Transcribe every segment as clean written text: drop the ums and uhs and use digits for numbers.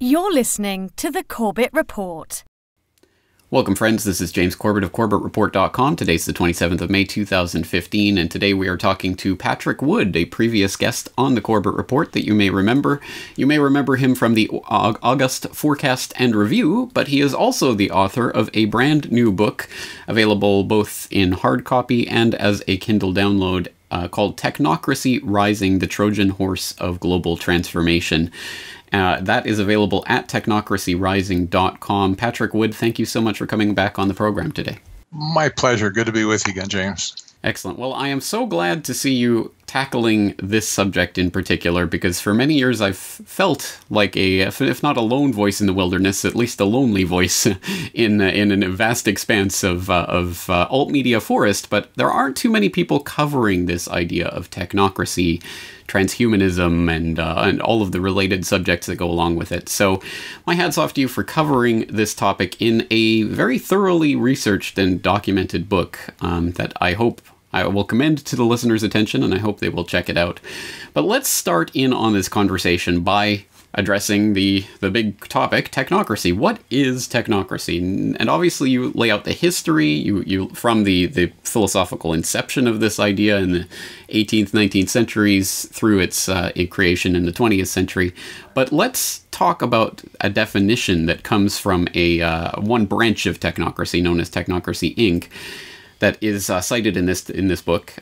You're listening to the Corbett Report. Welcome, friends. This is James Corbett of CorbettReport.com. Today's the 27th of May, 2015, and today we are talking to Patrick Wood, a previous guest on the Corbett Report that you may remember. You may remember him from the August Forecast and Review, but he is also the author of a brand new book, available both in hard copy and as a Kindle download, called Technocracy Rising, the Trojan Horse of Global Transformation. That is available at technocracyrising.com. Patrick Wood, thank you so much for coming back on the program today. My pleasure. Good to be with you again, James. Excellent. Well, I am so glad to see you tackling this subject in particular, because for many years I've felt like if not a lone voice in the wilderness, at least a lonely voice in a vast expanse of alt media forest. But there aren't too many people covering this idea of technocracy, transhumanism, and all of the related subjects that go along with it. So my hat's off to you for covering this topic in a very thoroughly researched and documented book that I hope I will commend to the listeners' attention, and I hope they will check it out. But let's start in on this conversation by addressing the big topic, technocracy. What is technocracy? And obviously you lay out the history you from the philosophical inception of this idea in the 18th, 19th centuries through its creation in the 20th century. But let's talk about a definition that comes from one branch of technocracy known as Technocracy Inc. that is cited in this book.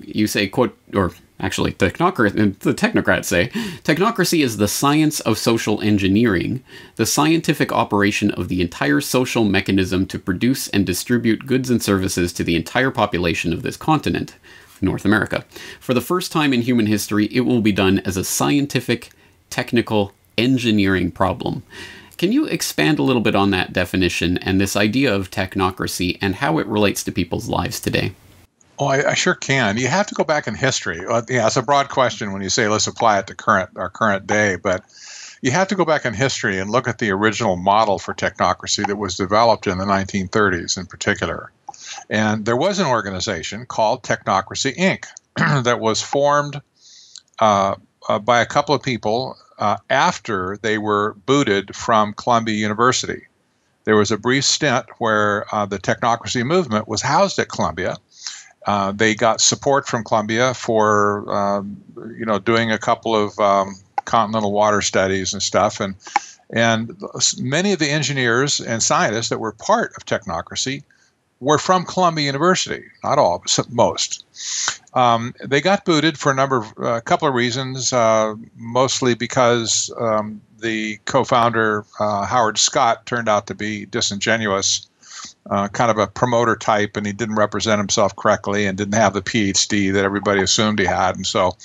You say, quote, or actually, the technocrats say, technocracy is the science of social engineering, the scientific operation of the entire social mechanism to produce and distribute goods and services to the entire population of this continent, North America. For the first time in human history, it will be done as a scientific, technical, engineering problem. Can you expand a little bit on that definition and this idea of technocracy and how it relates to people's lives today? Oh, I sure can. You have to go back in history. Yeah, it's a broad question when you say let's apply it to our current day, but you have to go back in history and look at the original model for technocracy that was developed in the 1930s in particular. And there was an organization called Technocracy Inc. that was formed by a couple of people after they were booted from Columbia University. There was a brief stint where the technocracy movement was housed at Columbia. They got support from Columbia for, doing a couple of continental water studies and stuff. And many of the engineers and scientists that were part of technocracy were from Columbia University. Not all, but most. They got booted for a couple of reasons, mostly because the co-founder, Howard Scott, turned out to be disingenuous, kind of a promoter type, and he didn't represent himself correctly and didn't have the PhD that everybody assumed he had. And so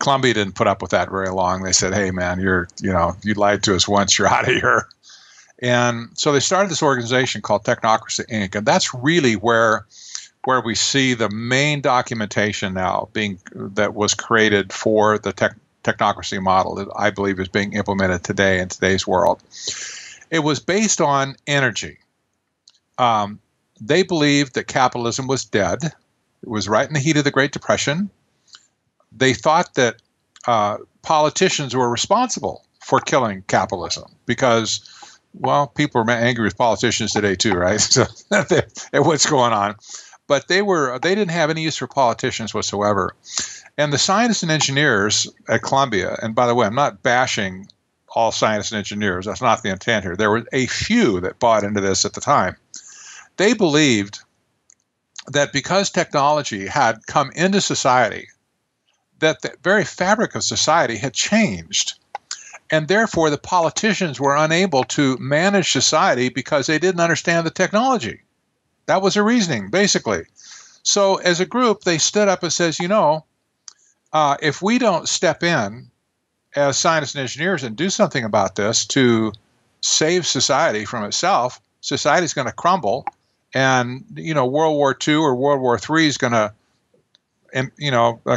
Columbia didn't put up with that very long. They said, hey, man, you lied to us once, you're out of here. And so they started this organization called Technocracy Inc. And that's really where we see the main documentation now that was created for the technocracy model that I believe is being implemented today in today's world. It was based on energy. They believed that capitalism was dead. It was right in the heat of the Great Depression. They thought that politicians were responsible for killing capitalism because, well, people are angry with politicians today too, right? So what's going on? But they didn't have any use for politicians whatsoever. And the scientists and engineers at Columbia, and by the way, I'm not bashing all scientists and engineers. That's not the intent here. There were a few that bought into this at the time. They believed that because technology had come into society, that the very fabric of society had changed. And therefore, the politicians were unable to manage society because they didn't understand the technology. That was their reasoning, basically. So as a group, they stood up and says, if we don't step in as scientists and engineers and do something about this to save society from itself, society's going to crumble. And, World War II or World War III is going to,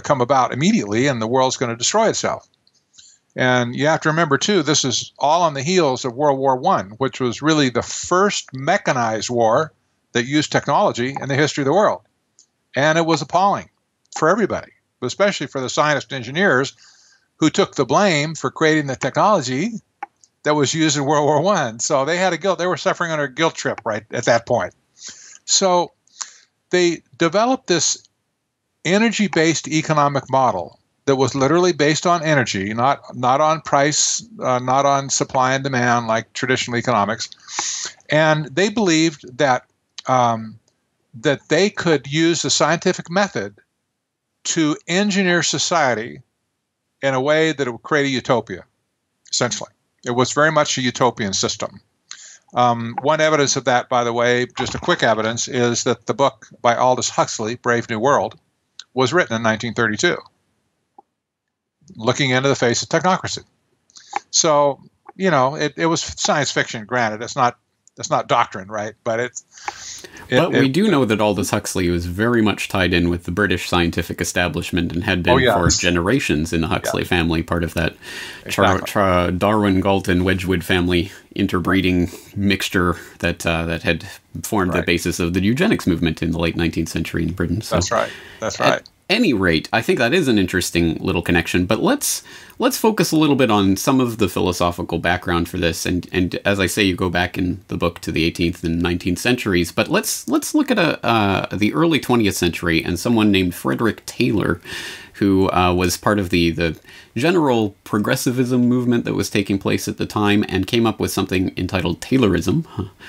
come about immediately, and the world's going to destroy itself. And you have to remember, too, this is all on the heels of World War I, which was really the first mechanized war that used technology in the history of the world. And it was appalling for everybody, but especially for the scientists and engineers who took the blame for creating the technology that was used in World War I. So they were suffering under a guilt trip right at that point. So they developed this energy-based economic model that was literally based on energy, not on price, not on supply and demand like traditional economics. And they believed that that they could use the scientific method to engineer society in a way that it would create a utopia, essentially. It was very much a utopian system. One evidence of that, by the way, just a quick evidence, is that the book by Aldous Huxley, Brave New World, was written in 1932, looking into the face of technocracy. So, it was science fiction, granted. It's not doctrine, right? But we do know that Aldous Huxley was very much tied in with the British scientific establishment and had been for generations in the Huxley family, part of that Darwin, Galton, Wedgwood family interbreeding mixture that had formed the basis of the eugenics movement in the late 19th century in Britain. So That's right. At any rate, I think that is an interesting little connection. But let's focus a little bit on some of the philosophical background for this. And as I say, you go back in the book to the 18th and 19th centuries. But let's look at the early 20th century and someone named Frederick Taylor, who was part of the general progressivism movement that was taking place at the time and came up with something entitled Taylorism.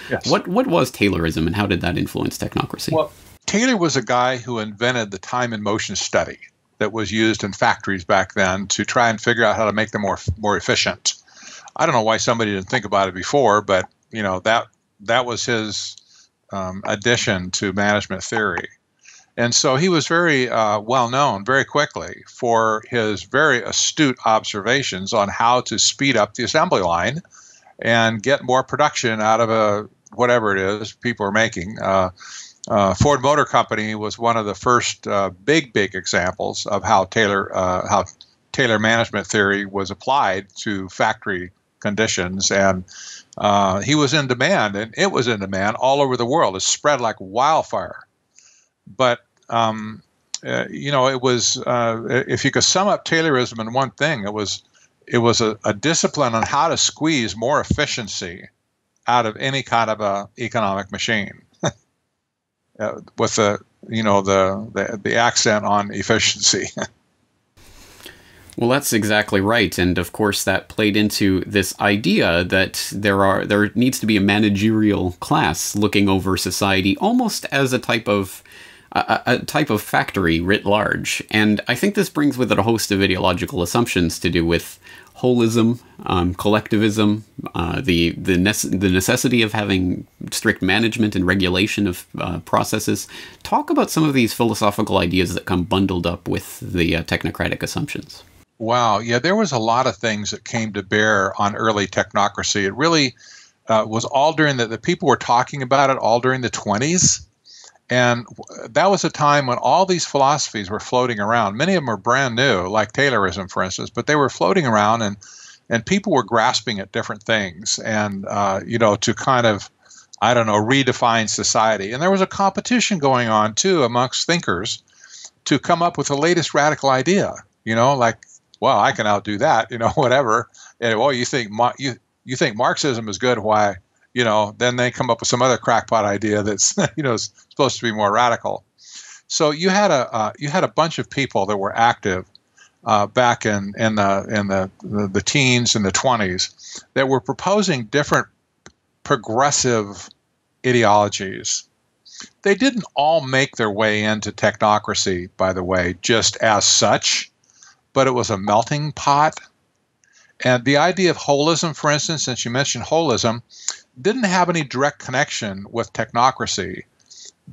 Yes. What was Taylorism and how did that influence technocracy? Well, Taylor was a guy who invented the time and motion study that was used in factories back then to try and figure out how to make them more efficient. I don't know why somebody didn't think about it before, but that was his addition to management theory. And so he was very well known very quickly for his very astute observations on how to speed up the assembly line and get more production out of whatever it is people are making. Ford Motor Company was one of the first big examples of how Taylor management theory was applied to factory conditions, and he was in demand, and it was in demand all over the world. It spread like wildfire. But it was if you could sum up Taylorism in one thing, it was a discipline on how to squeeze more efficiency out of any kind of a economic machine. With the accent on efficiency. Well, that's exactly right, and of course that played into this idea that there needs to be a managerial class looking over society, almost as a type of factory writ large. And I think this brings with it a host of ideological assumptions to do with holism, collectivism, the necessity of having strict management and regulation of processes. Talk about some of these philosophical ideas that come bundled up with the technocratic assumptions. Wow. Yeah, there was a lot of things that came to bear on early technocracy. It really was all during the people were talking about it all during the 20s. And that was a time when all these philosophies were floating around. Many of them were brand new, like Taylorism, for instance, but they were floating around and people were grasping at different things and, to kind of, redefine society. And there was a competition going on, too, amongst thinkers to come up with the latest radical idea, I can outdo that, whatever. And, you think Marxism is good, why? Then they come up with some other crackpot idea that's, is supposed to be more radical. So you had a bunch of people that were active back in the teens and the 20s that were proposing different progressive ideologies. They didn't all make their way into technocracy, by the way, just as such, but it was a melting pot. And the idea of holism, for instance, since you mentioned holism, didn't have any direct connection with technocracy,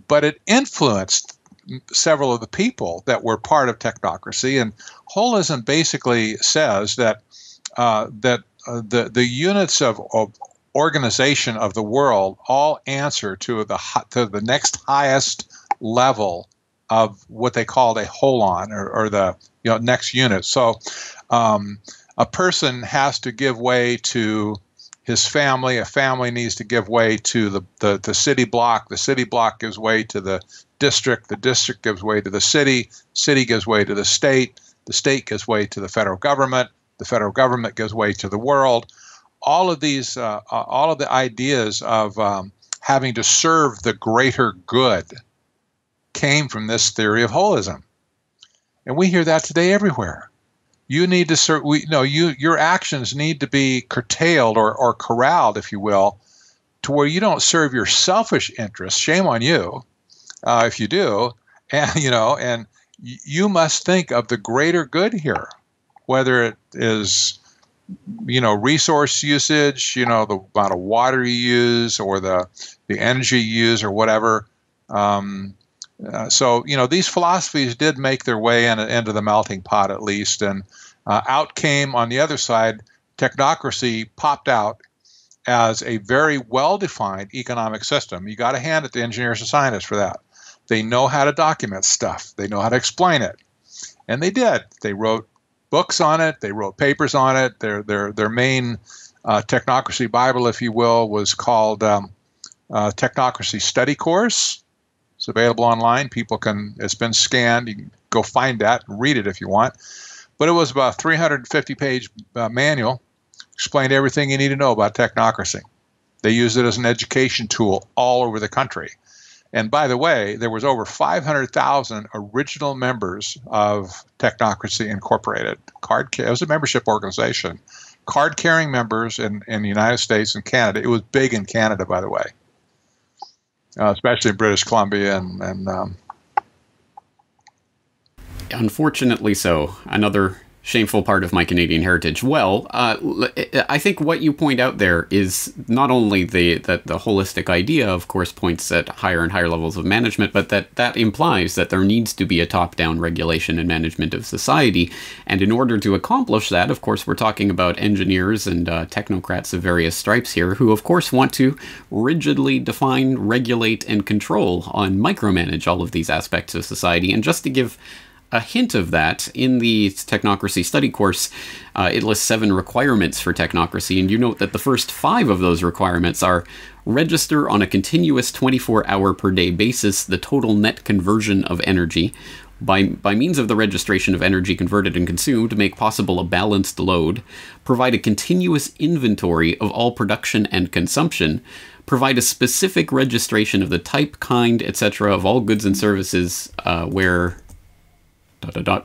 but it influenced several of the people that were part of technocracy. And holism basically says that the units of organization of the world all answer to the next highest level of what they called a holon, or the next unit. So a person has to give way to his family. A family needs to give way to the city block. The city block gives way to the district. The district gives way to the city. City gives way to the state. The state gives way to the federal government. The federal government gives way to the world. all of the ideas of having to serve the greater good came from this theory of holism. And we hear that today everywhere. You need to serve, your actions need to be curtailed or corralled, if you will, to where you don't serve your selfish interests. Shame on you if you do. And you must think of the greater good here, whether it is, resource usage, the amount of water you use or the energy you use or whatever. So these philosophies did make their way into the melting pot at least. And out came, on the other side, technocracy popped out as a very well-defined economic system. You got to hand it to engineers and scientists for that. They know how to document stuff. They know how to explain it. And they did. They wrote books on it. They wrote papers on it. Their main Technocracy Bible, if you will, was called Technocracy Study Course. It's available online. It's been scanned. You can go find that and read it if you want. But it was about a 350-page manual, explained everything you need to know about technocracy. They used it as an education tool all over the country. And by the way, there was over 500,000 original members of Technocracy Incorporated. It was a membership organization. Card-carrying members in the United States and Canada. It was big in Canada, by the way, especially in British Columbia and Unfortunately so. Another shameful part of my Canadian heritage. Well, I think what you point out there is not only the holistic idea, of course, points at higher and higher levels of management, but that implies that there needs to be a top-down regulation and management of society. And in order to accomplish that, of course, we're talking about engineers and technocrats of various stripes here who, of course, want to rigidly define, regulate, and control and micromanage all of these aspects of society. And just to give a hint of that, in the Technocracy study course, it lists 7 requirements for technocracy, and you note that the first 5 of those requirements are register on a continuous 24-hour per day basis the total net conversion of energy. By means of the registration of energy converted and consumed, make possible a balanced load, provide a continuous inventory of all production and consumption, provide a specific registration of the type, kind, etc. of all goods and services where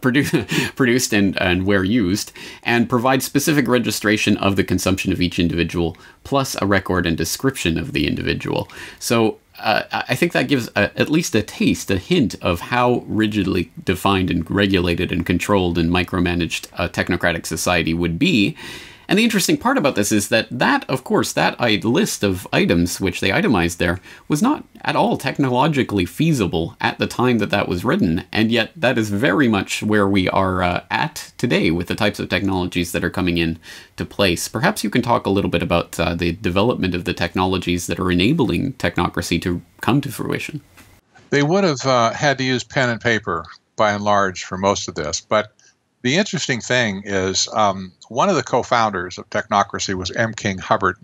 produced and where used, and provide specific registration of the consumption of each individual, plus a record and description of the individual. So I think that gives at least a taste, a hint of how rigidly defined and regulated and controlled and micromanaged a technocratic society would be. And the interesting part about this is that, of course, that list of items which they itemized there was not at all technologically feasible at the time that was written. And yet that is very much where we are at today with the types of technologies that are coming in to place. Perhaps you can talk a little bit about the development of the technologies that are enabling technocracy to come to fruition. They would have had to use pen and paper by and large for most of this, but the interesting thing is one of the co-founders of Technocracy was M. King Hubbard,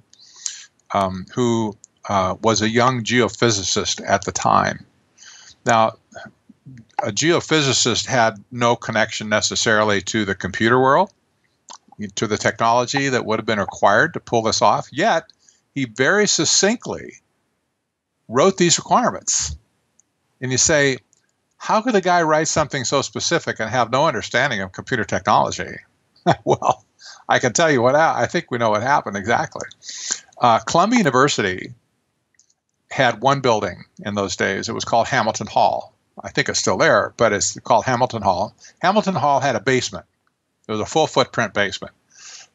who was a young geophysicist at the time. Now, a geophysicist had no connection necessarily to the computer world, to the technology that would have been required to pull this off, yet he very succinctly wrote these requirements. And you say, how could a guy write something so specific and have no understanding of computer technology? Well, I can tell you I think we know what happened exactly. Columbia University had one building in those days. It was called Hamilton Hall. I think it's still there, but it's called Hamilton Hall. Hamilton Hall had a basement. It was a full footprint basement.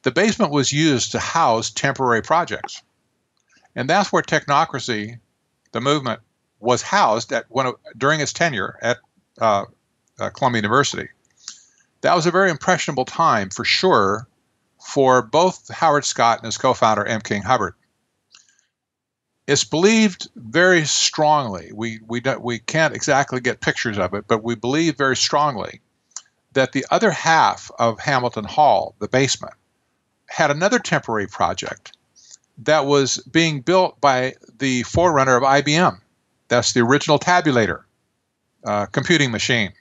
The basement was used to house temporary projects. And that's where technocracy, the movement, was housed during its tenure at Columbia University. That was a very impressionable time, for sure, for both Howard Scott and his co-founder, M. King Hubbard. It's believed very strongly, we can't exactly get pictures of it, but we believe very strongly that the other half of Hamilton Hall, the basement, had another temporary project that was being built by the forerunner of IBM. That's the original tabulator computing machine.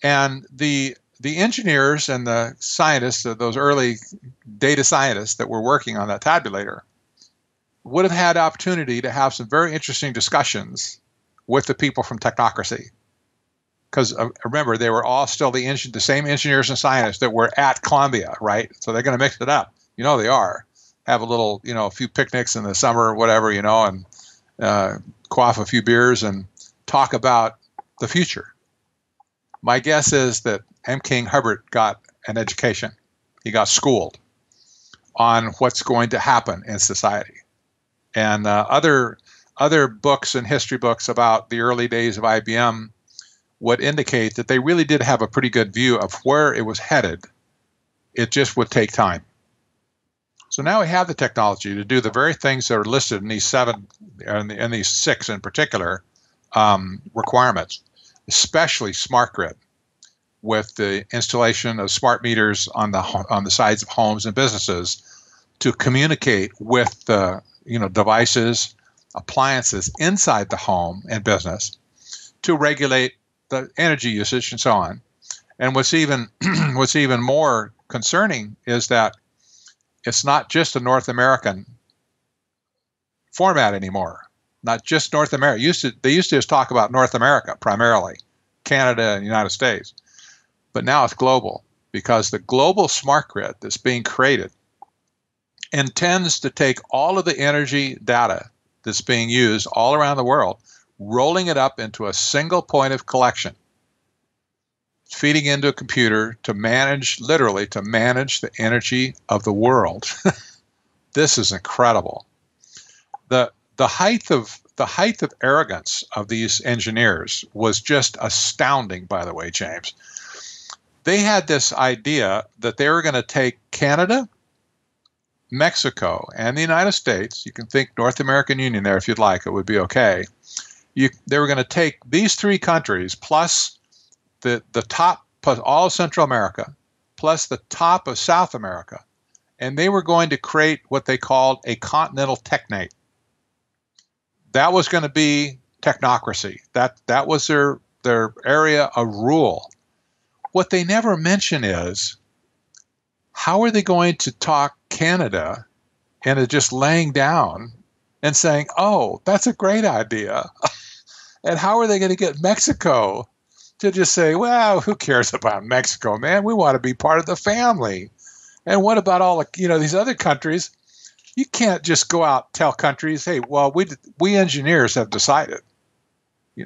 And the the engineers and the scientists, those early data scientists that were working on that tabulator, would have had opportunity to have some very interesting discussions with the people from Technocracy. Because remember, they were all still the same engineers and scientists that were at Columbia, right? So they're going to mix it up. You know they are. Have a little, a few picnics in the summer or whatever, and quaff a few beers and talk about the future. My guess is that M. King Hubbard got an education. He got schooled on what's going to happen in society. And other books and history books about the early days of IBM would indicate that they really did have a pretty good view of where it was headed. It just would take time. So now we have the technology to do the very things that are listed in these these 6 in particular requirements, especially smart grid, with the installation of smart meters on the sides of homes and businesses to communicate with the devices, appliances inside the home and business to regulate the energy usage and so on. And what's even more concerning is that it's not just a North American format anymore. Not just North America. They used to just talk about North America primarily, Canada and the United States. But now it's global, because the global smart grid that's being created intends to take all of the energy data that's being used all around the world, rolling it up into a single point of collection, feeding into a computer to manage the energy of the world. This is incredible. The height of arrogance of these engineers was just astounding, by the way, James. They had this idea that they were going to take Canada, Mexico, and the United States. You can think North American Union there if you'd like. It would be okay. They were going to take these 3 countries plus the top, plus all of Central America, plus the top of South America, and they were going to create what they called a continental technate. That was going to be technocracy. That was their area of rule. What they never mention is, how are they going to talk Canada into just laying down and saying, oh, that's a great idea? And how are they going to get Mexico to just say, well, who cares about Mexico, man? We want to be part of the family. And what about all these other countries? You can't just go out and tell countries, hey, well, we engineers have decided.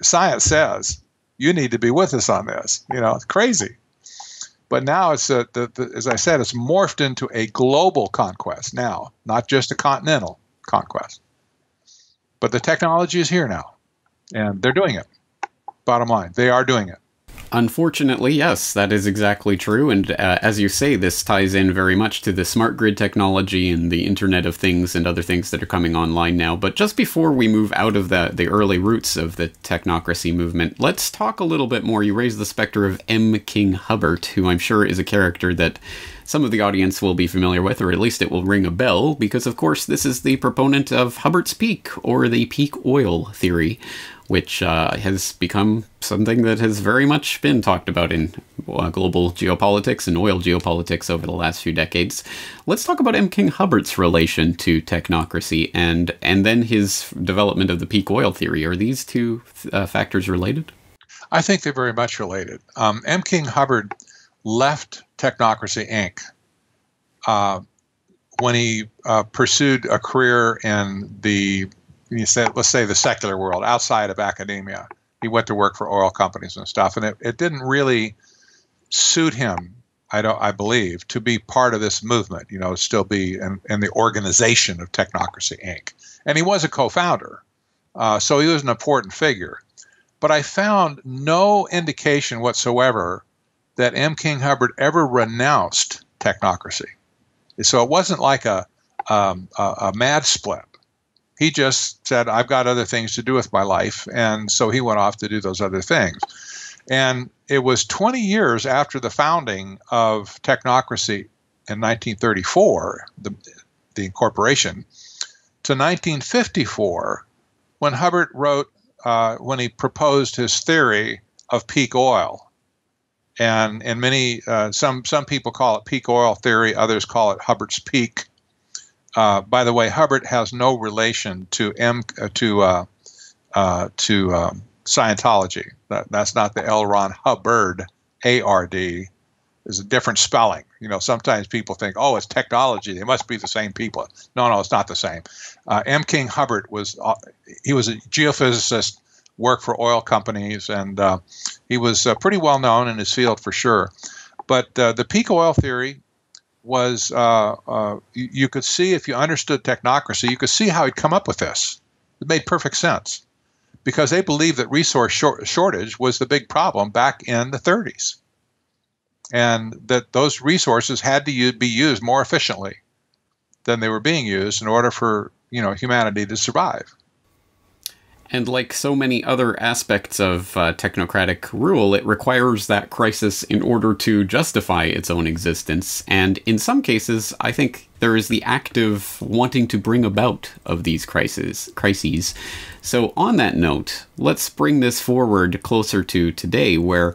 Science says you need to be with us on this. It's crazy. But now it's, as I said, it's morphed into a global conquest now, not just a continental conquest. But the technology is here now, and they're doing it. Bottom line, they are doing it. Unfortunately, yes, that is exactly true, and as you say, this ties in very much to the smart grid technology and the Internet of Things and other things that are coming online now. But just before we move out of the early roots of the technocracy movement, let's talk a little bit more. You raised the specter of M. King Hubbard, who I'm sure is a character that some of the audience will be familiar with, or at least it will ring a bell, because of course this is the proponent of Hubbard's peak, or the peak oil theory, which has become something that has very much been talked about in global geopolitics and oil geopolitics over the last few decades. Let's talk about M. King Hubbard's relation to technocracy and then his development of the peak oil theory. Are these two factors related? I think they're very much related. M. King Hubbard left Technocracy Inc. When he pursued a career in let's say the secular world outside of academia. He went to work for oil companies and stuff, and it didn't really suit him, I believe, to be part of this movement, still be in the organization of Technocracy Inc. And he was a co-founder, so he was an important figure. But I found no indication whatsoever that M. King Hubbard ever renounced technocracy. So it wasn't like a mad split. He just said, I've got other things to do with my life. And so he went off to do those other things. And it was 20 years after the founding of Technocracy in 1934, the incorporation, to 1954, when Hubbard wrote, when he proposed his theory of peak oil. And many some people call it peak oil theory, others call it Hubbert's peak. By the way, Hubbert has no relation to Scientology. That's not the L. Ron Hubbard, A-R-D. Is a different spelling. Sometimes people think, oh, it's technology. They must be the same people. No, it's not the same. M. King Hubbert he was a geophysicist, worked for oil companies, and he was pretty well known in his field for sure. But the peak oil theory was, you could see, if you understood technocracy, you could see how he'd come up with this. It made perfect sense because they believed that resource shortage was the big problem back in the 30s. And that those resources had to be used more efficiently than they were being used in order for humanity to survive. And like so many other aspects of technocratic rule, it requires that crisis in order to justify its own existence. And in some cases, I think there is the active wanting to bring about of these crises. So on that note, let's bring this forward closer to today, where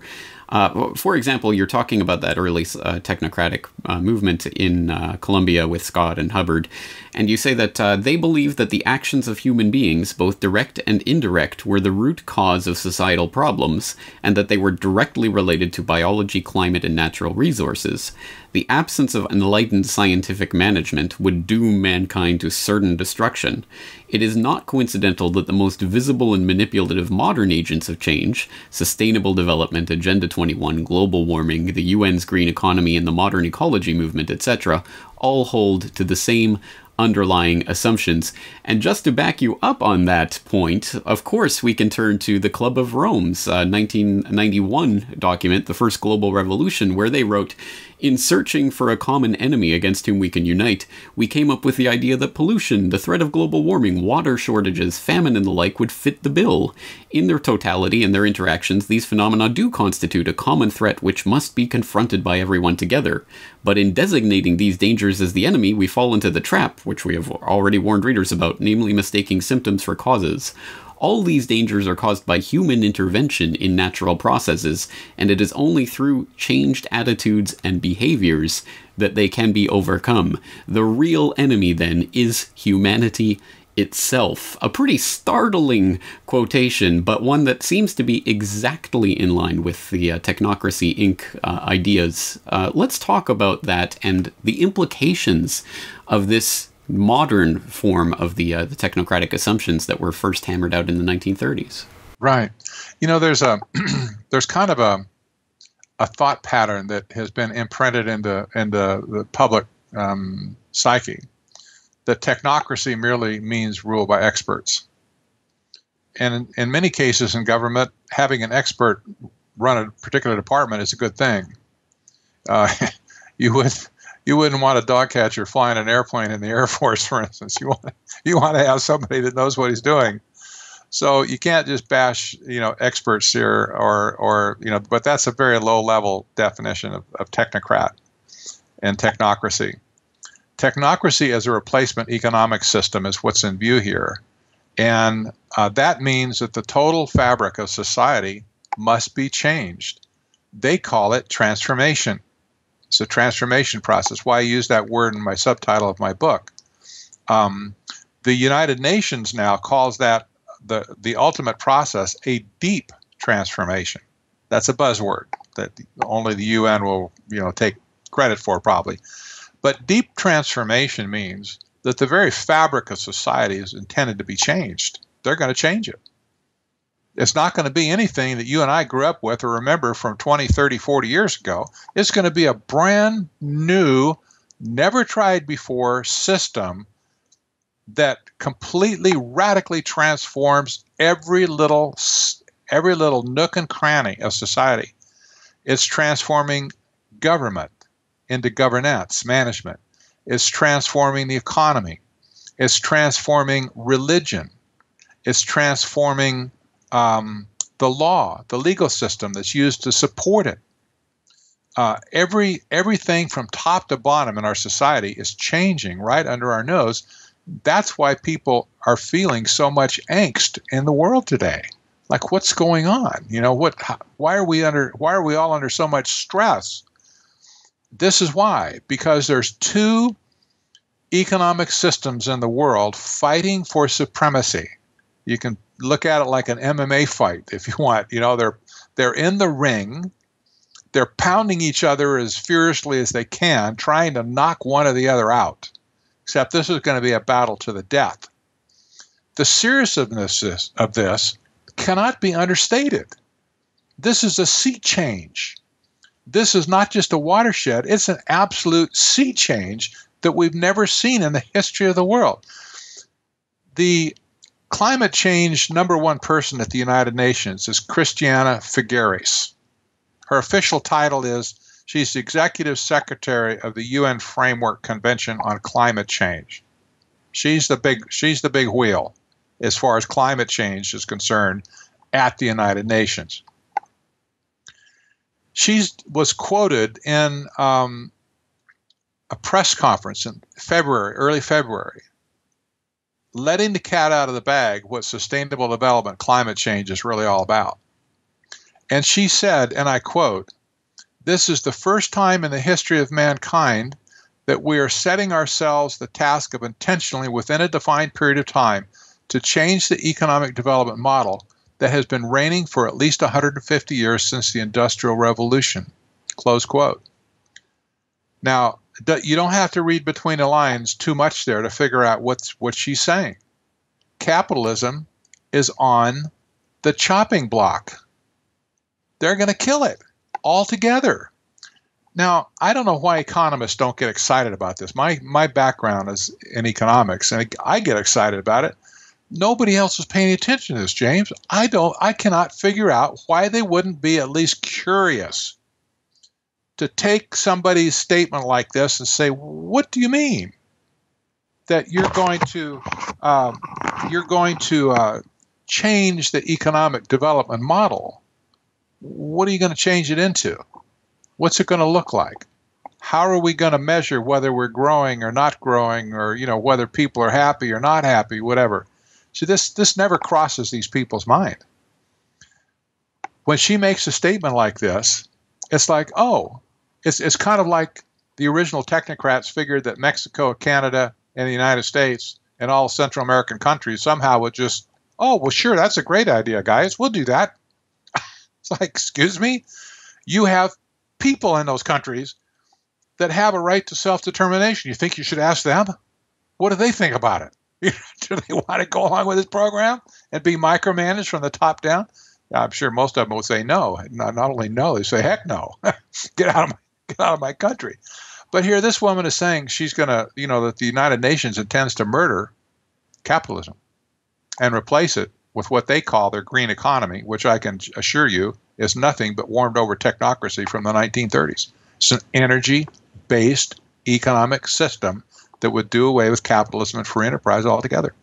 for example, you're talking about that early technocratic movement in Colombia with Scott and Hubbard, and you say that they believe that the actions of human beings, both direct and indirect, were the root cause of societal problems, and that they were directly related to biology, climate, and natural resources. The absence of enlightened scientific management would doom mankind to certain destruction. It is not coincidental that the most visible and manipulative modern agents of change, sustainable development, Agenda 21, global warming, the UN's green economy, and the modern ecology movement, etc., all hold to the same underlying assumptions. And just to back you up on that point, of course, we can turn to the Club of Rome's 1991 document, The First Global Revolution, where they wrote, "In searching for a common enemy against whom we can unite, we came up with the idea that pollution, the threat of global warming, water shortages, famine, and the like would fit the bill. In their totality and their interactions, these phenomena do constitute a common threat which must be confronted by everyone together. But in designating these dangers as the enemy, we fall into the trap, which we have already warned readers about, namely mistaking symptoms for causes. All these dangers are caused by human intervention in natural processes, and it is only through changed attitudes and behaviors that they can be overcome. The real enemy, then, is humanity itself." A pretty startling quotation, but one that seems to be exactly in line with the Technocracy Inc. Ideas. Let's talk about that and the implications of this modern form of the technocratic assumptions that were first hammered out in the 1930s. Right. There's there's kind of a thought pattern that has been imprinted in the public psyche that technocracy merely means rule by experts. And in many cases in government, having an expert run a particular department is a good thing. You wouldn't want a dog catcher flying an airplane in the Air Force, for instance. You want to have somebody that knows what he's doing. So you can't just bash, experts here, or but that's a very low level definition of technocrat and technocracy. Technocracy as a replacement economic system is what's in view here, and that means that the total fabric of society must be changed. They call it transformation. It's a transformation process. Why I use that word in my subtitle of my book. The United Nations now calls that the ultimate process a deep transformation. That's a buzzword that only the UN will take credit for probably. But deep transformation means that the very fabric of society is intended to be changed. They're going to change it. It's not going to be anything that you and I grew up with or remember from 20, 30, 40 years ago. It's going to be a brand new, never tried before system that completely, radically transforms every little nook and cranny of society. It's transforming government into governance, management. It's transforming the economy. It's transforming religion. It's transforming the law, the legal system that's used to support it. Everything from top to bottom in our society is changing right under our nose. That's why people are feeling so much angst in the world today. Like, what's going on? Why are we all under so much stress? This is why, because there's two economic systems in the world fighting for supremacy. You can look at it like an MMA fight if you want. They're in the ring. They're pounding each other as furiously as they can, trying to knock one or the other out. Except this is going to be a battle to the death. The seriousness of this cannot be understated. This is a sea change. This is not just a watershed. It's an absolute sea change that we've never seen in the history of the world. The climate change #1 person at the United Nations is Christiana Figueres. Her official title is she's the Executive Secretary of the UN Framework Convention on Climate Change. She's the big wheel as far as climate change is concerned at the United Nations. She was quoted in a press conference in early February, letting the cat out of the bag what sustainable development climate change is really all about. And she said, and I quote, "This is the first time in the history of mankind that we are setting ourselves the task of intentionally, within a defined period of time, to change the economic development model that has been reigning for at least 150 years since the Industrial Revolution." Close quote. Now, you don't have to read between the lines too much there to figure out what she's saying. Capitalism is on the chopping block. They're going to kill it altogether. Now, I don't know why economists don't get excited about this. My background is in economics, and I get excited about it. Nobody else is paying attention to this, James. I cannot figure out why they wouldn't be at least curious to take somebody's statement like this and say, what do you mean that you're going to change the economic development model? What are you going to change it into? What's it going to look like? How are we going to measure whether we're growing or not growing, or whether people are happy or not happy, whatever? See, this never crosses these people's mind. When she makes a statement like this, it's like, oh, it's kind of like the original technocrats figured that Mexico, Canada, and the United States and all Central American countries somehow would just, oh, well, sure, that's a great idea, guys. We'll do that. It's like, excuse me? You have people in those countries that have a right to self-determination. You think you should ask them? What do they think about it? Do they want to go along with this program and be micromanaged from the top down? I'm sure most of them would say no. Not only no, they say, heck no. Get out of my country. But here this woman is saying she's going to, that the United Nations intends to murder capitalism and replace it with what they call their green economy, which I can assure you is nothing but warmed over technocracy from the 1930s. It's an energy-based economic system that would do away with capitalism and free enterprise altogether.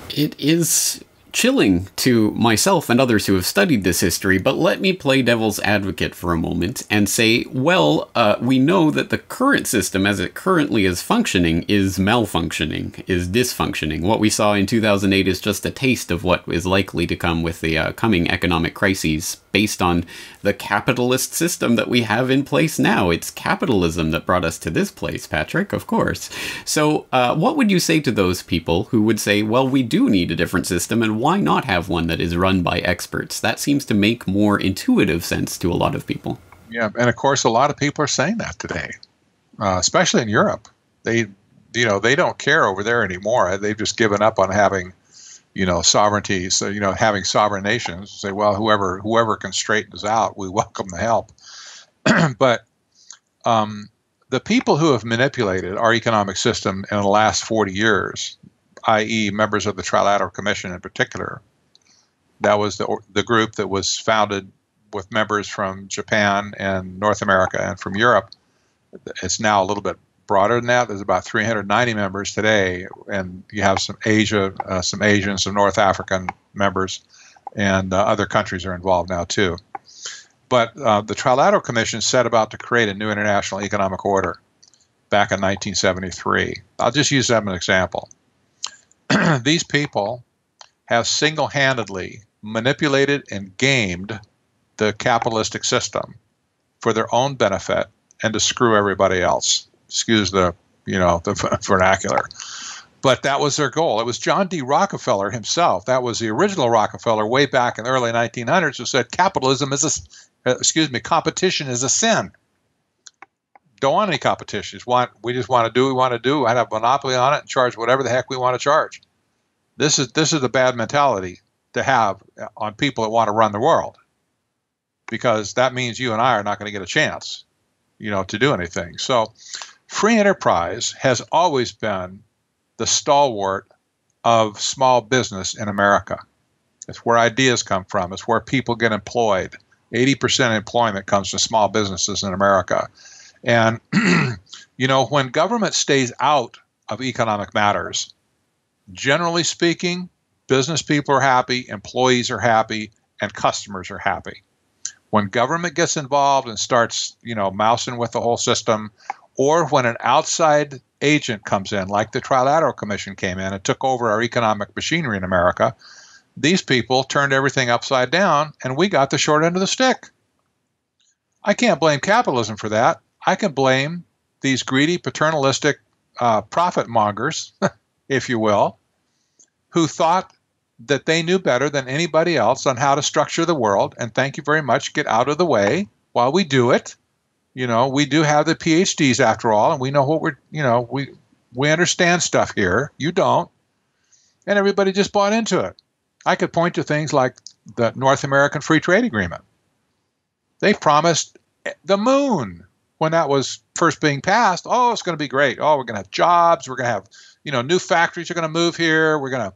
It is chilling to myself and others who have studied this history, but let me play devil's advocate for a moment and say, well, we know that the current system as it currently is functioning is malfunctioning, is dysfunctioning. What we saw in 2008 is just a taste of what is likely to come with the coming economic crises based on the capitalist system that we have in place now. It's capitalism that brought us to this place, Patrick, of course. So what would you say to those people who would say, well, we do need a different system, and why not have one that is run by experts? That seems to make more intuitive sense to a lot of people. Yeah, and of course, a lot of people are saying that today, especially in Europe. They don't care over there anymore. They've just given up on having sovereignty, so, having sovereign nations. Say, well, whoever can straighten us out, we welcome the help. But the people who have manipulated our economic system in the last 40 years, i.e. members of the Trilateral Commission in particular, that was the group that was founded with members from Japan and North America and from Europe. It's now a little bit broader than that. There's about 390 members today, and you have some Asia, some Asian, some North African members, and other countries are involved now too. But the Trilateral Commission set about to create a new international economic order back in 1973. I'll just use them as an example. These people have single-handedly manipulated and gamed the capitalistic system for their own benefit and to screw everybody else. Excuse the vernacular. But that was their goal. It was John D. Rockefeller himself. That was the original Rockefeller way back in the early 1900s who said competition is a sin. Don't want any competition. We just want to do what we want to do. I'd have a monopoly on it and charge whatever the heck we want to charge. This is a bad mentality to have on people that want to run the world, because that means you and I are not going to get a chance, to do anything. So free enterprise has always been the stalwart of small business in America. It's where ideas come from. It's where people get employed. 80% of employment comes from small businesses in America. And, when government stays out of economic matters, generally speaking, business people are happy, employees are happy, and customers are happy. When government gets involved and starts, mousing with the whole system, or when an outside agent comes in, like the Trilateral Commission came in and took over our economic machinery in America, these people turned everything upside down, and we got the short end of the stick. I can't blame capitalism for that. I can blame these greedy, paternalistic profit mongers, if you will, who thought that they knew better than anybody else on how to structure the world. And thank you very much. Get out of the way while we do it. We do have the PhDs after all, and we know what we understand stuff here. You don't. And everybody just bought into it. I could point to things like the North American Free Trade Agreement. They promised the moon when that was first being passed. Oh, it's going to be great. Oh, we're going to have jobs. We're going to have, new factories are going to move here. We're going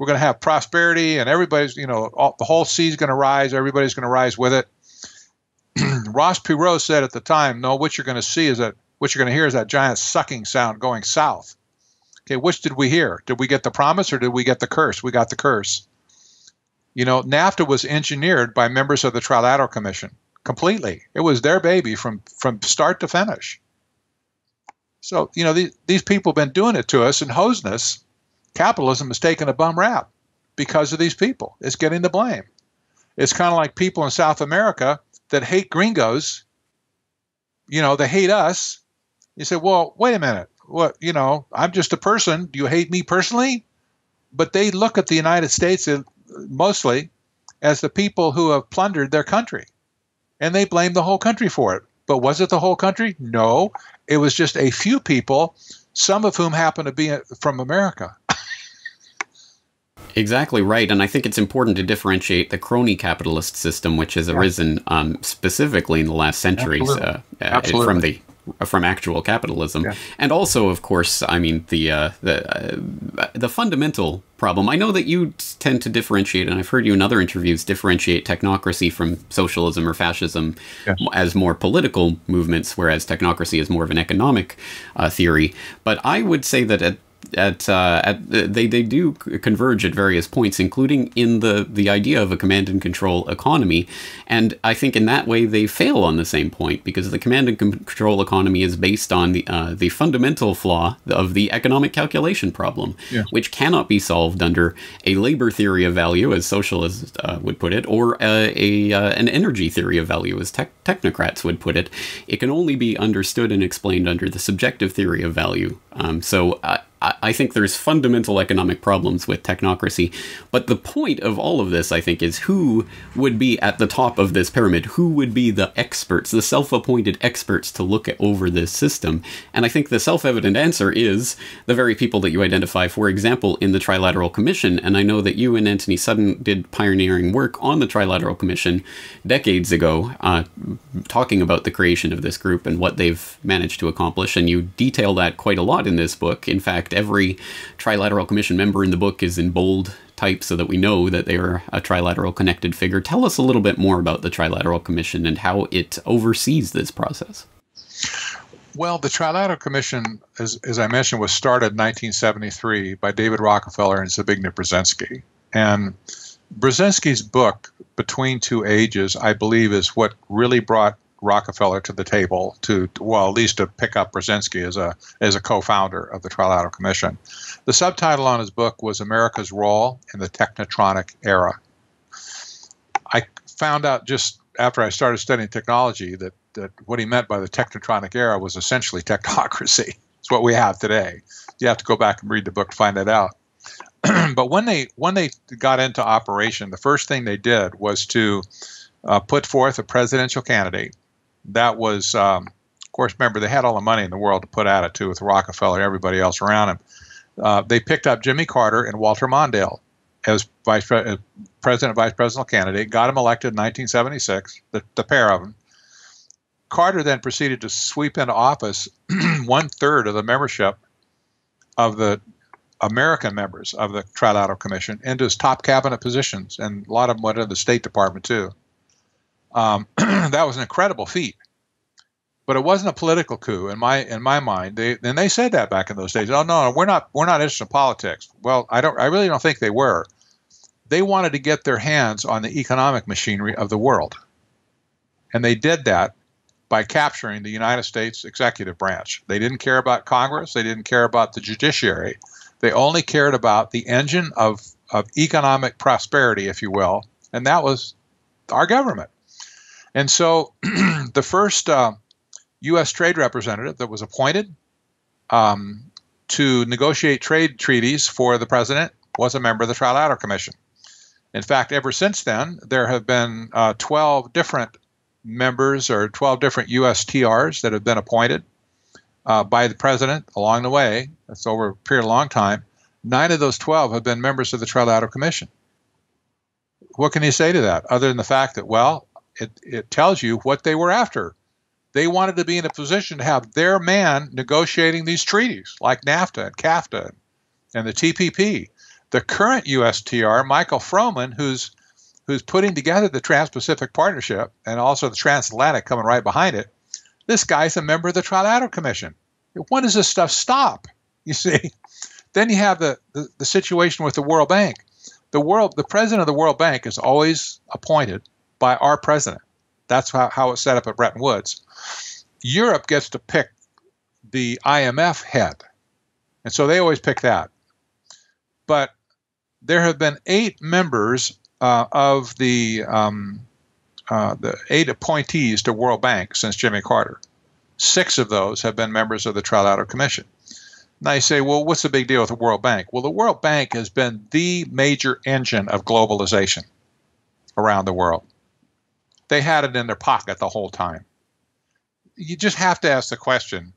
to have prosperity, and everybody's, the whole sea's going to rise. Everybody's going to rise with it. Ross Perot said at the time, no, what you're going to hear is that giant sucking sound going south. Okay, which did we hear? Did we get the promise or did we get the curse? We got the curse. NAFTA was engineered by members of the Trilateral Commission completely. It was their baby from start to finish. So, these people have been doing it to us and hosing us. Capitalism has taken a bum rap because of these people. It's getting the blame. It's kind of like people in South America that hate gringos. They hate us. You say, well, wait a minute. What, I'm just a person. Do you hate me personally? But they look at the United States mostly as the people who have plundered their country. And they blame the whole country for it. But was it the whole country? No. It was just a few people, some of whom happen to be from America. Exactly right. And I think it's important to differentiate the crony capitalist system, which has arisen specifically in the last centuries from actual capitalism. Yeah. And also, of course, I mean, the fundamental problem. I know that you tend to differentiate, and I've heard you in other interviews differentiate technocracy from socialism or fascism as more political movements, whereas technocracy is more of an economic theory. But I would say that they do converge at various points, including in the idea of a command and control economy. And I think in that way they fail on the same point, because the command and control economy is based on the fundamental flaw of the economic calculation problem, which cannot be solved under a labor theory of value, as socialists would put it, or an energy theory of value, as technocrats would put it. It can only be understood and explained under the subjective theory of value. So I think there's fundamental economic problems with technocracy, but the point of all of this, I think, is who would be at the top of this pyramid, who would be the experts, the self-appointed experts to look over this system. And I think the self-evident answer is the very people that you identify, for example, in the Trilateral Commission. And I know that you and Anthony Sutton did pioneering work on the Trilateral Commission decades ago, talking about the creation of this group and what they've managed to accomplish. And you detail that quite a lot in this book. In fact, every Trilateral Commission member in the book is in bold type so that we know that they are a trilateral connected figure. Tell us a little bit more about the Trilateral Commission and how it oversees this process. Well, the Trilateral Commission, as I mentioned, was started in 1973 by David Rockefeller and Zbigniew Brzezinski. And Brzezinski's book, Between Two Ages, I believe, is what really brought Rockefeller to the table at least to pick up Brzezinski as a co-founder of the Trilateral Commission. The subtitle on his book was America's Role in the Technotronic Era. I found out just after I started studying technology that what he meant by the technotronic era was essentially technocracy. It's what we have today. You have to go back and read the book to find that out. But when they got into operation, the first thing they did was to put forth a presidential candidate. That was, of course, remember, they had all the money in the world to put at it, too, with Rockefeller and everybody else around him. They picked up Jimmy Carter and Walter Mondale as president vice presidential candidate, got him elected in 1976, the pair of them. Carter then proceeded to sweep into office 1/3 of the membership of the American members of the Trilateral Commission into his top cabinet positions, and a lot of them went into the State Department too. That was an incredible feat, but it wasn't a political coup in my mind. They said that back in those days. Oh no, we're not interested in politics. Well, I really don't think they were. They wanted to get their hands on the economic machinery of the world, and they did that by capturing the United States executive branch. They didn't care about Congress. They didn't care about the judiciary. They only cared about the engine of economic prosperity, if you will, and that was our government. And so the first U.S. trade representative that was appointed to negotiate trade treaties for the president was a member of the Trilateral Commission. In fact, ever since then, there have been 12 different members or 12 different USTRs that have been appointed by the president along the way. That's over a period of a long time. 9 of those 12 have been members of the Trilateral Commission. What can you say to that other than the fact that, well, it tells you what they were after. They wanted to be in a position to have their man negotiating these treaties like NAFTA and CAFTA and the TPP. The current USTR, Michael Froman, who's putting together the Trans-Pacific Partnership and also the Transatlantic coming right behind it, this guy's a member of the Trilateral Commission. When does this stuff stop? You see? Then you have the situation with the World Bank. The president of the World Bank is always appointed by our president. That's how it's set up at Bretton Woods. Europe gets to pick the IMF head, and so they always pick that. But there have been 8 members of the 8 appointees to World Bank since Jimmy Carter. 6 of those have been members of the Trilateral Commission. Now you say, well, what's the big deal with the World Bank? Well, the World Bank has been the major engine of globalization around the world. They had it in their pocket the whole time. You just have to ask the question,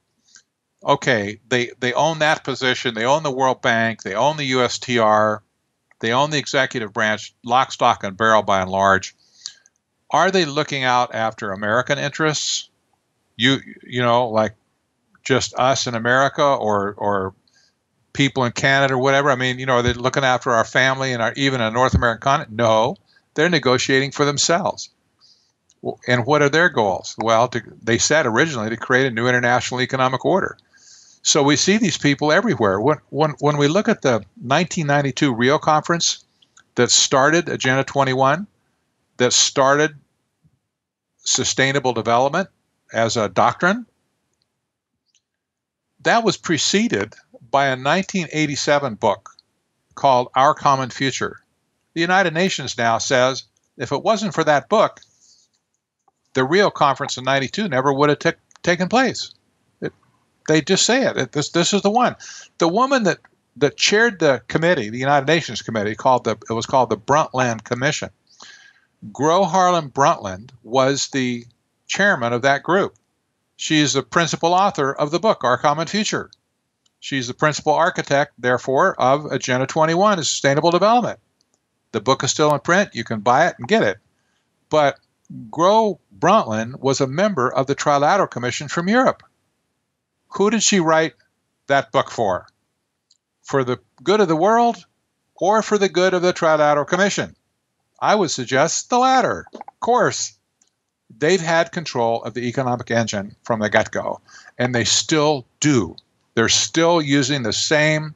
okay, they own that position, they own the World Bank, they own the USTR, they own the executive branch, lock, stock, and barrel by and large. Are they looking out after American interests? You know, like just us in America or people in Canada or whatever? I mean, are they looking after our family and even a North American continent? No, they're negotiating for themselves. And what are their goals? Well, they said originally to create a new international economic order. So we see these people everywhere. When we look at the 1992 Rio Conference that started Agenda 21, that started sustainable development as a doctrine, that was preceded by a 1987 book called Our Common Future. The United Nations now says if it wasn't for that book, the Rio Conference in 92 never would have taken place. They just say it. This is the one. The woman that chaired the committee, the United Nations committee, it was called the Brundtland Commission. Gro Harlem Brundtland was the chairman of that group. She's the principal author of the book, Our Common Future. She's the principal architect, therefore, of Agenda 21, Sustainable Development. The book is still in print. You can buy it and get it. But Gro Brundtland was a member of the Trilateral Commission from Europe. Who did she write that book for? For the good of the world or for the good of the Trilateral Commission? I would suggest the latter. Of course, they've had control of the economic engine from the get-go, and they still do. They're still using the same,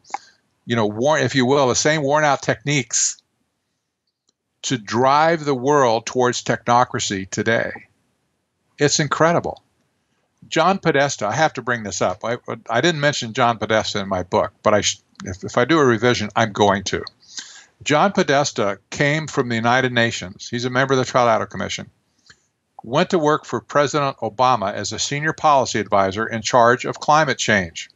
if you will, the same worn-out techniques to drive the world towards technocracy today. It's incredible. John Podesta, I have to bring this up. I didn't mention John Podesta in my book, but if I do a revision, I'm going to. John Podesta came from the United Nations. He's a member of the Trilateral Commission. Went to work for President Obama as a senior policy advisor in charge of climate change.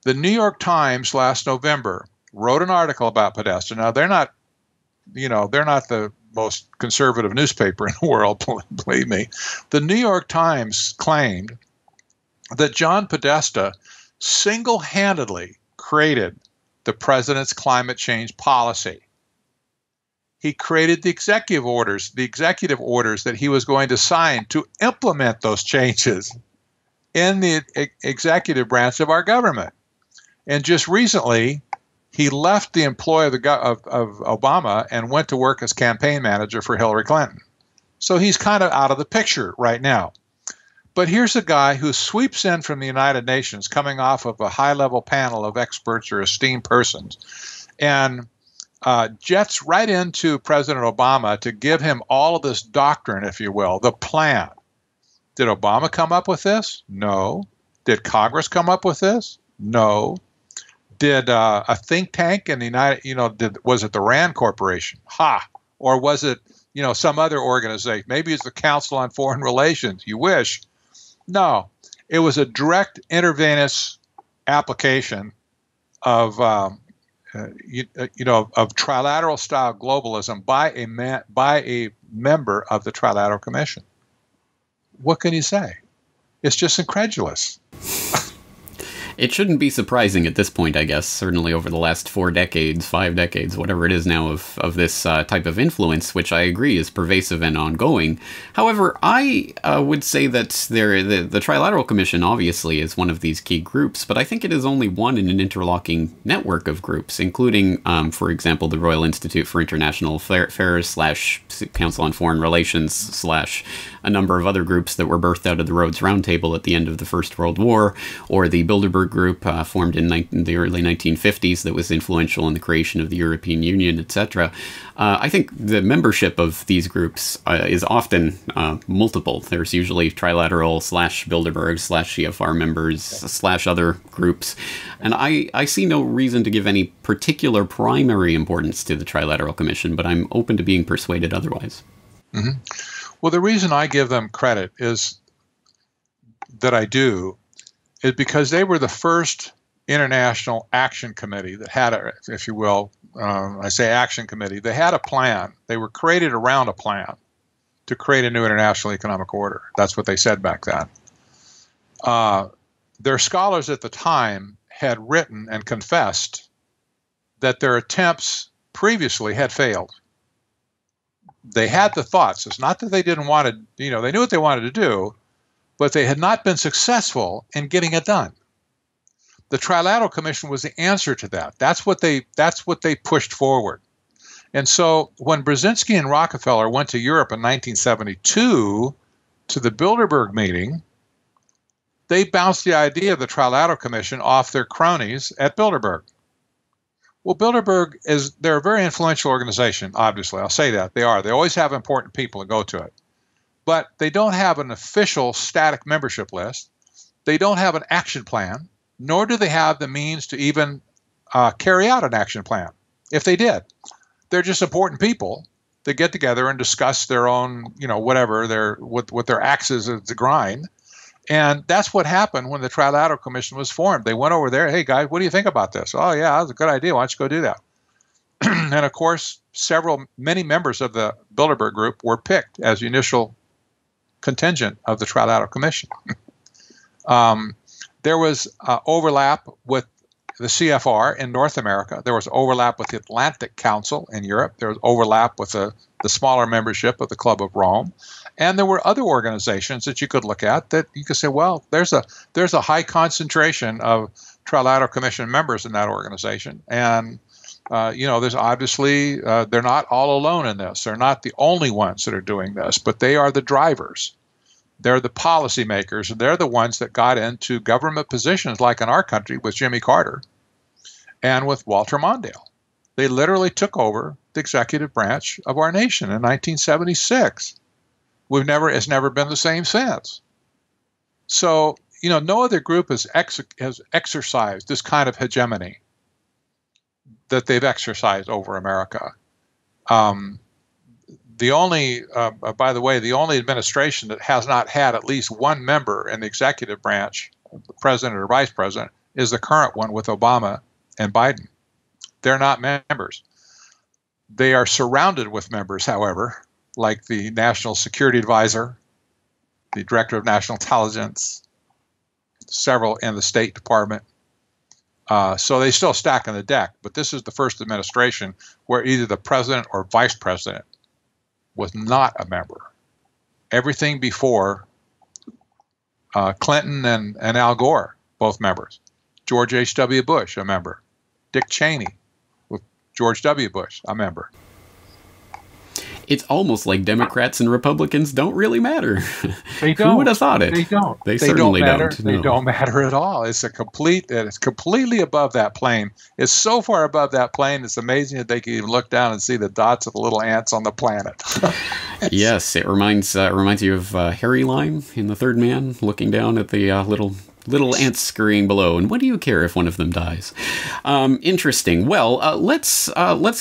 The New York Times last November wrote an article about Podesta. Now, they're not the most conservative newspaper in the world, believe me. The New York Times claimed that John Podesta single-handedly created the president's climate change policy. He created the executive orders that he was going to sign to implement those changes in the executive branch of our government. And just recently, he left the employ of Obama and went to work as campaign manager for Hillary Clinton. So he's kind of out of the picture right now. But here's a guy who sweeps in from the United Nations, coming off of a high-level panel of experts or esteemed persons, and jets right into President Obama to give him all of this doctrine, if you will, the plan. Did Obama come up with this? No. Did Congress come up with this? No. Did a think tank in the was it the Rand Corporation? Or was it, some other organization? Maybe it's the Council on Foreign Relations. You wish. No, it was a direct intravenous application of trilateral style globalism by a member of the Trilateral Commission. What can you say? It's just incredulous. It shouldn't be surprising at this point, I guess, certainly over the last 4 decades, 5 decades, whatever it is now of this type of influence, which I agree is pervasive and ongoing. However, I would say that the Trilateral Commission obviously is one of these key groups, but I think it is only one in an interlocking network of groups, including, for example, the Royal Institute for International Affairs / Council on Foreign Relations / a number of other groups that were birthed out of the Rhodes Roundtable at the end of the First World War, or the Bilderberg Group formed in the early 1950s that was influential in the creation of the European Union, etc. I think the membership of these groups is often multiple. There's usually trilateral / Bilderberg / CFR members / other groups. And I see no reason to give any particular primary importance to the Trilateral Commission, but I'm open to being persuaded otherwise. Mm-hmm. Well, the reason I give them credit is because they were the first international action committee that had if you will, I say action committee, they had a plan. They were created around a plan to create a new international economic order. That's what they said back then. Their scholars at the time had written and confessed that their attempts previously had failed. They had the thoughts. It's not that they didn't want to, they knew what they wanted to do, but they had not been successful in getting it done. The Trilateral Commission was the answer to that. That's what they pushed forward. And so when Brzezinski and Rockefeller went to Europe in 1972 to the Bilderberg meeting, they bounced the idea of the Trilateral Commission off their cronies at Bilderberg. Well, Bilderberg they're a very influential organization, obviously. I'll say that. They are. They always have important people that go to it. But they don't have an official static membership list. They don't have an action plan, nor do they have the means to even carry out an action plan. If they did, they're just important people that get together and discuss their own, whatever, what their axes to grind. And that's what happened when the Trilateral Commission was formed. They went over there, hey, guys, what do you think about this? Oh, yeah, that was a good idea. Why don't you go do that? And, of course, many members of the Bilderberg Group were picked as the initial contingent of the Trilateral Commission. There was overlap with the CFR in North America. There was overlap with the Atlantic Council in Europe. There was overlap with the smaller membership of the Club of Rome. And there were other organizations that you could look at that you could say, well, there's a high concentration of Trilateral Commission members in that organization. And, there's obviously, they're not all alone in this. They're not the only ones that are doing this, but they are the drivers. They're the policymakers. They're the ones that got into government positions like in our country with Jimmy Carter and with Walter Mondale. They literally took over the executive branch of our nation in 1976. It's never been the same since. So, no other group has exercised this kind of hegemony. that they've exercised over America. The only, by the way, the only administration that has not had at least one member in the executive branch, the president or vice president, is the current one with Obama and Biden. They're not members. They are surrounded with members, however, like the National Security Advisor, the Director of National Intelligence, several in the State Department. So they still stack on the deck, but this is the first administration where either the president or vice president was not a member. Everything before Clinton and Al Gore, both members. George H.W. Bush, a member. Dick Cheney with George W. Bush, a member. It's almost like Democrats and Republicans don't really matter. They don't. Who would have thought it? They don't. They certainly don't matter. don't. They No. don't matter at all. It's completely above that plane. It's so far above that plane. It's amazing that they can even look down and see the dots of the little ants on the planet. Yes, it reminds you of Harry Lime in The Third Man, looking down at the little ants scurrying below, and what do you care if one of them dies? Interesting. Well, let's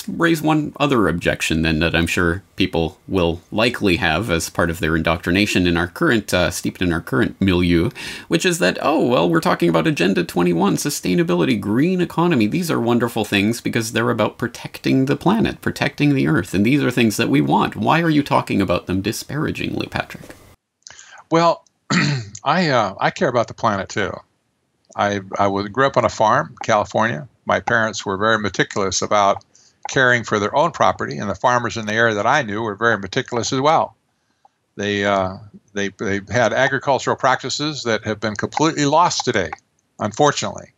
raise one other objection then that I'm sure people will likely have as part of their indoctrination in our current, steeped in our current milieu, which is that, we're talking about Agenda 21, sustainability, green economy. These are wonderful things because they're about protecting the planet, protecting the earth, and these are things that we want. Why are you talking about them disparagingly, Patrick? Well, I care about the planet too. I grew up on a farm, California. My parents were very meticulous about caring for their own property, and the farmers in the area that I knew were very meticulous as well. They had agricultural practices that have been completely lost today, unfortunately.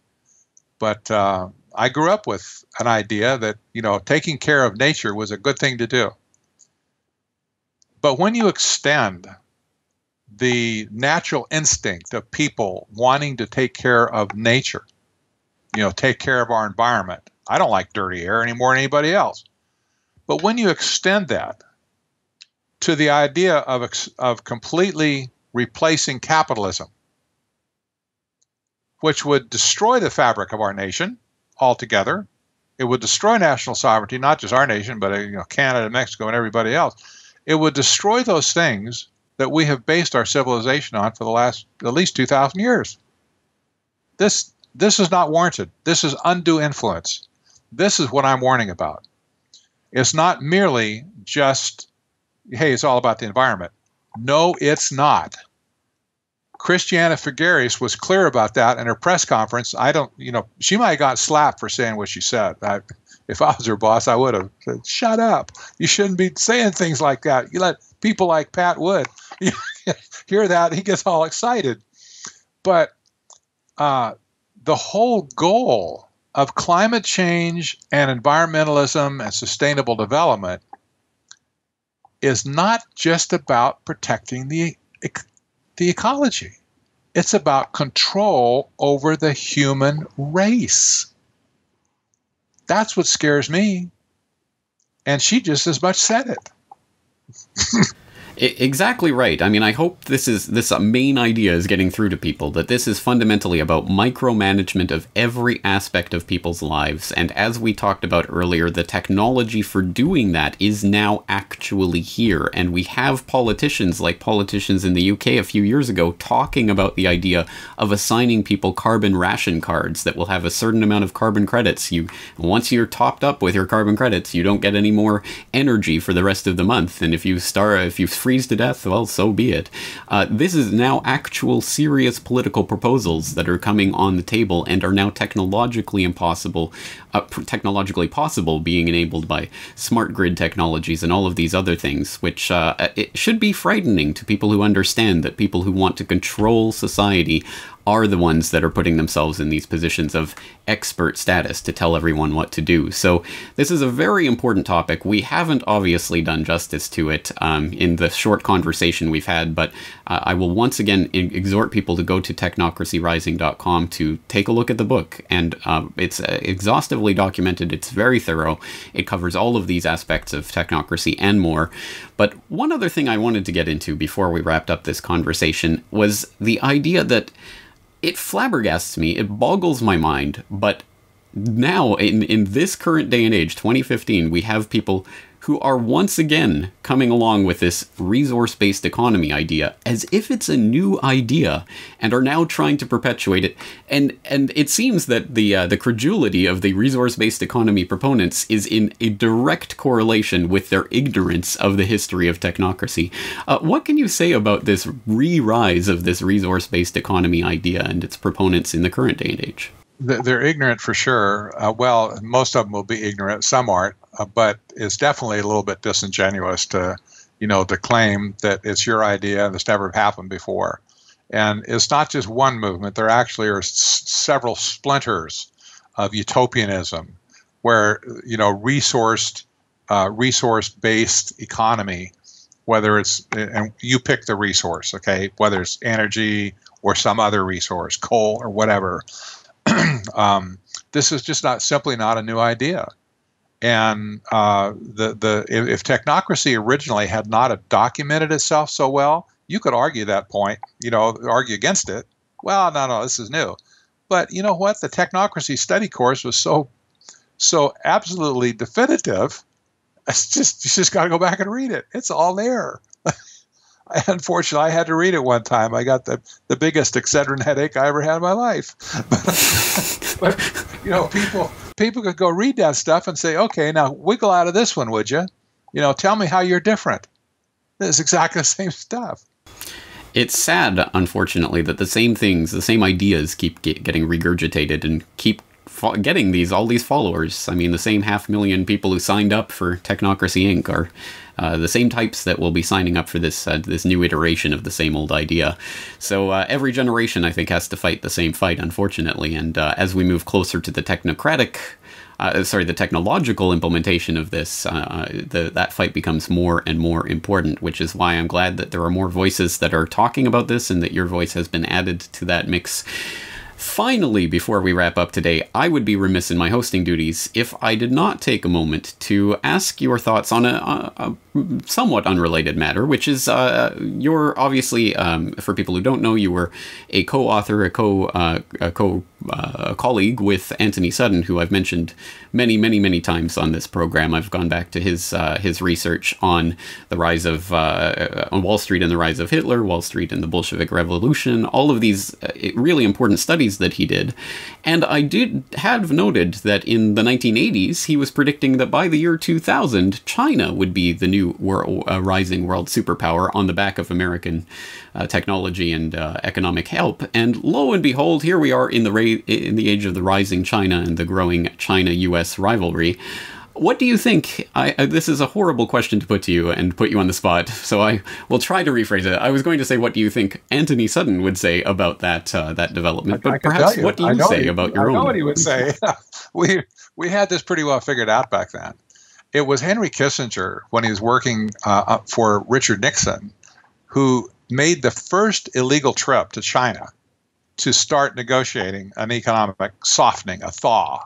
But I grew up with an idea that taking care of nature was a good thing to do. But when you extend the natural instinct of people wanting to take care of nature, take care of our environment. I don't like dirty air any more than anybody else. But when you extend that to the idea of completely replacing capitalism, which would destroy the fabric of our nation altogether, it would destroy national sovereignty, not just our nation, but Canada, Mexico, and everybody else. It would destroy those things that we have based our civilization on for the last at least 2,000 years. This is not warranted. This is undue influence. This is what I'm warning about. It's not merely just, hey, it's all about the environment. No, it's not. Christiana Figueres was clear about that in her press conference. She might have got slapped for saying what she said. If I was her boss, I would have said, shut up. You shouldn't be saying things like that. You let people like Pat Wood hear that, he gets all excited. But the whole goal of climate change and environmentalism and sustainable development is not just about protecting the ecology. It's about control over the human race. That's what scares me. And she just as much said it. Exactly right. I mean, I hope this main idea is getting through to people, that this is fundamentally about micromanagement of every aspect of people's lives. And as we talked about earlier, the technology for doing that is now actually here. And we have politicians in the UK a few years ago talking about the idea of assigning people carbon ration cards that will have a certain amount of carbon credits. Once you're topped up with your carbon credits, you don't get any more energy for the rest of the month. And if you freeze to death, well, so be it. This is now actual serious political proposals that are coming on the table and are now technologically possible, being enabled by smart grid technologies and all of these other things, which it should be frightening to people who understand that people who want to control society are the ones that are putting themselves in these positions of expert status to tell everyone what to do. So this is a very important topic. We haven't obviously done justice to it in the short conversation we've had, but I will once again exhort people to go to technocracyrising.com to take a look at the book. And it's exhaustively documented. It's very thorough. It covers all of these aspects of technocracy and more. But one other thing I wanted to get into before we wrapped up this conversation was the idea that it flabbergasts me, it boggles my mind, but now, in this current day and age, 2015, we have people who are once again coming along with this resource-based economy idea as if it's a new idea, and are now trying to perpetuate it. And it seems that the credulity of the resource-based economy proponents is in a direct correlation with their ignorance of the history of technocracy. What can you say about this re-rise of this resource-based economy idea and its proponents in the current day and age? They're ignorant for sure. Well, most of them will be ignorant. Some aren't, but it's definitely a little bit disingenuous to claim that it's your idea and it's never happened before. And it's not just one movement. There actually are several splinters of utopianism, where resource-based economy, whether it's, and you pick the resource, okay, whether it's energy or some other resource, coal or whatever. This is just simply not a new idea. And if technocracy originally had not documented itself so well, you could argue that point, argue against it. Well, no, this is new. But you know what? The technocracy study course was so absolutely definitive. You just got to go back and read it. It's all there. Unfortunately, I had to read it one time. I got the biggest Excedrin headache I ever had in my life. but people could go read that stuff and say, okay, now wiggle out of this one, would you? Tell me how you're different. It's exactly the same stuff. It's sad, unfortunately, that the same things, the same ideas keep getting regurgitated and keep getting all these followers. I mean, the same 500,000 people who signed up for Technocracy Inc. are the same types that will be signing up for this new iteration of the same old idea. So every generation, I think, has to fight the same fight, unfortunately. And as we move closer to the the technological implementation of this, that fight becomes more and more important, which is why I'm glad that there are more voices that are talking about this and that your voice has been added to that mix. Finally, before we wrap up today, I would be remiss in my hosting duties if I did not take a moment to ask your thoughts on a somewhat unrelated matter, which is you're obviously, for people who don't know, you were a co-author, a colleague with Anthony Sutton, who I've mentioned many times on this program. I've gone back to his research on the rise of on Wall Street and the rise of Hitler, Wall Street and the Bolshevik Revolution, all of these really important studies that he did. And I have noted that in the 1980s, he was predicting that by the year 2000, China would be the new rising world superpower on the back of American technology and economic help. And lo and behold, here we are in the age of the rising China and the growing China-US rivalry. What do you think? This is a horrible question to put to you and put you on the spot, so I will try to rephrase it. I was going to say, what do you think Anthony Sutton would say about that development? But perhaps, what do you say about your own? I know what he would say. We had this pretty well figured out back then. It was Henry Kissinger, when he was working for Richard Nixon, who made the first illegal trip to China to start negotiating an economic softening, a thaw.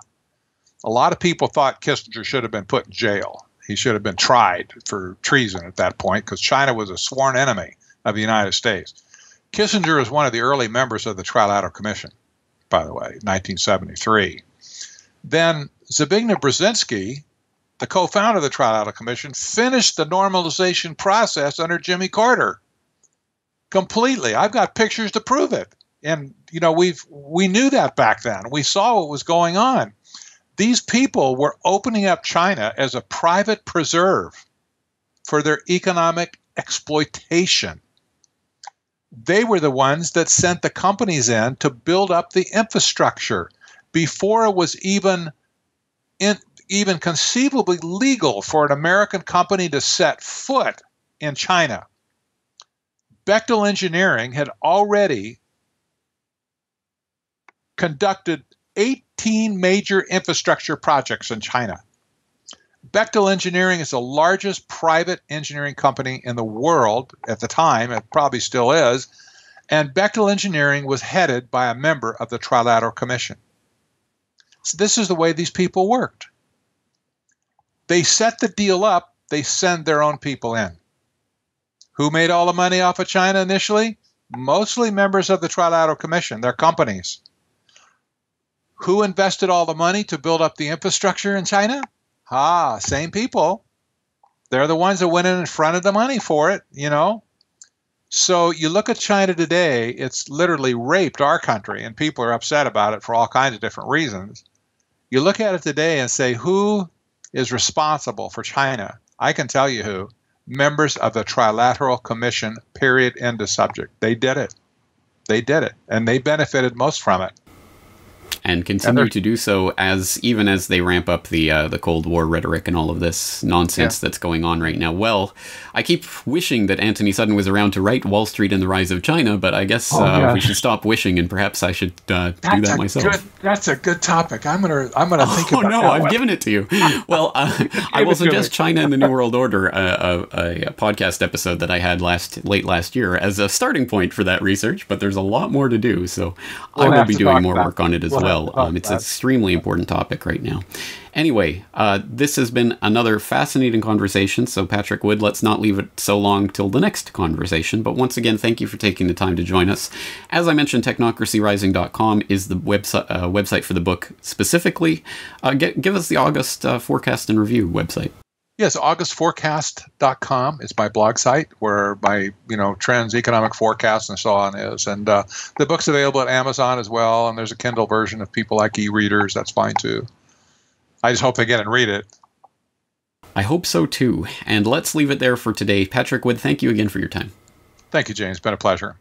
A lot of people thought Kissinger should have been put in jail. He should have been tried for treason at that point, because China was a sworn enemy of the United States. Kissinger was one of the early members of the Trilateral Commission, by the way, 1973. Then Zbigniew Brzezinski, the co-founder of the Trilateral Commission, finished the normalization process under Jimmy Carter completely. I've got pictures to prove it. And, we knew that back then. We saw what was going on. These people were opening up China as a private preserve for their economic exploitation. They were the ones that sent the companies in to build up the infrastructure before it was even conceivably legal for an American company to set foot in China. Bechtel Engineering had already conducted 18 major infrastructure projects in China. Bechtel Engineering is the largest private engineering company in the world at the time. It probably still is. And Bechtel Engineering was headed by a member of the Trilateral Commission. So this is the way these people worked. They set the deal up. They send their own people in. Who made all the money off of China initially? Mostly members of the Trilateral Commission, their companies. Who invested all the money to build up the infrastructure in China? Same people. They're the ones that went in and fronted the money for it, you know. So you look at China today, it's literally raped our country, and people are upset about it for all kinds of different reasons. You look at it today and say, who is responsible for China? I can tell you who. Members of the Trilateral Commission, period, end of subject. They did it. They did it, and they benefited most from it. And continue to do so even as they ramp up the Cold War rhetoric and all of this nonsense that's going on right now. Well, I keep wishing that Anthony Sutton was around to write Wall Street and the Rise of China, but I guess we should stop wishing, and perhaps I should do that myself. That's a good topic. I'm gonna think about that. Oh no, I've given it to you. Well, I will suggest China and the New World Order, a podcast episode that I had late last year, as a starting point for that research. But there's a lot more to do, so I will be doing more work on it as well. It's an extremely important topic right now. Anyway, this has been another fascinating conversation. So, Patrick Wood, let's not leave it so long till the next conversation. But once again, thank you for taking the time to join us. As I mentioned, technocracyrising.com is the website for the book specifically. Give us the August forecast and review website. Yes, augustforecast.com is my blog site where my, trends, economic forecasts, and so on is. And the book's available at Amazon as well, and there's a Kindle version if people like e-readers. That's fine, too. I just hope they get and read it. I hope so, too. And let's leave it there for today. Patrick Wood, thank you again for your time. Thank you, James. It's been a pleasure.